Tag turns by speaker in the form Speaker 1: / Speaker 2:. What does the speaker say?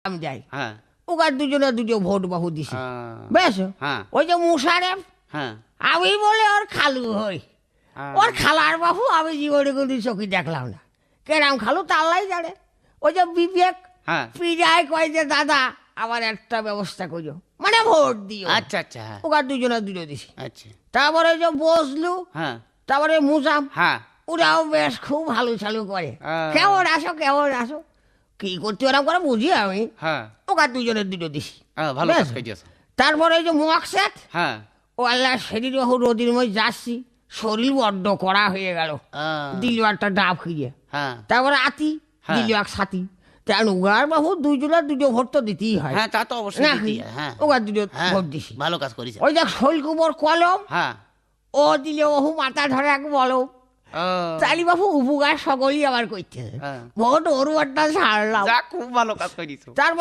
Speaker 1: আমি যাই,
Speaker 2: হ্যাঁ
Speaker 1: ওকার দুজনে দুটো ভোট বাহু দিছি।
Speaker 2: হ্যাঁ,
Speaker 1: বেশ,
Speaker 2: হ্যাঁ
Speaker 1: ওই যে মুশারেফ,
Speaker 2: হ্যাঁ
Speaker 1: আমি বলে ওর খালু হই।
Speaker 2: হ্যাঁ।
Speaker 1: ওর খালার বাহু আমি জীবনে কোনো চোখে দেখলাম না। কেরাম খালু তাল্লাই জানে। ওই যে বিবেক
Speaker 2: হ্যাঁ
Speaker 1: পিজায় কয় যে দাদা আমার একটা ব্যবস্থা করো, মানে ভোট দিও।
Speaker 2: আচ্ছা আচ্ছা হ্যাঁ
Speaker 1: ওকার দুজনে দুটো দিছি।
Speaker 2: আচ্ছা
Speaker 1: তারপরে ওই যে বসলু,
Speaker 2: হ্যাঁ
Speaker 1: তারপরে মুজাম,
Speaker 2: হ্যাঁ
Speaker 1: ওরাও বেশ খুব ভালো চালু করে। কেমন আসো কেমন আসো, কি করতে ওরকম করে বুঝি আমি।
Speaker 2: হ্যাঁ
Speaker 1: ওকার দুজনের দুটো দিছি।
Speaker 2: ভালো কাজ
Speaker 1: বেশ।
Speaker 2: করেছ।
Speaker 1: তারপরে ওই যে মোয়াকসেট,
Speaker 2: হ্যাঁ
Speaker 1: ও আল্লাহ সেদিন বহু রোদির মধ্যে যাচ্ছি, শরীর বড্ড কড়া হয়ে গেল, দিল একটা ডাব খুঁজে।
Speaker 2: হ্যাঁ
Speaker 1: তারপরে আতি
Speaker 2: হ্যাঁ।
Speaker 1: দিল এক সাথী। তেন উগার বাবু দুজনের দুটো ভোট তো দিতেই হয়
Speaker 2: হ্যাঁ তা তো অবশ্যই
Speaker 1: নাকি?
Speaker 2: দিতেই হয়, হ্যাঁ
Speaker 1: ওগার দুটো
Speaker 2: হ্যাঁ
Speaker 1: ভোট দিছি।
Speaker 2: ভালো কাজ করেছ।
Speaker 1: ওই দেখ শৈলকুমার কলম,
Speaker 2: হ্যাঁ
Speaker 1: ও দিলে ওহু মাথা ধরে এক বলো।
Speaker 2: ও,
Speaker 1: তালি বাবু উপকার সকলই আবার করতে
Speaker 2: হ্যাঁ।
Speaker 1: ভোট ওর একটা ছাড়লাম।
Speaker 2: যা খুব ভালো কাজ করেছ।
Speaker 1: তারপর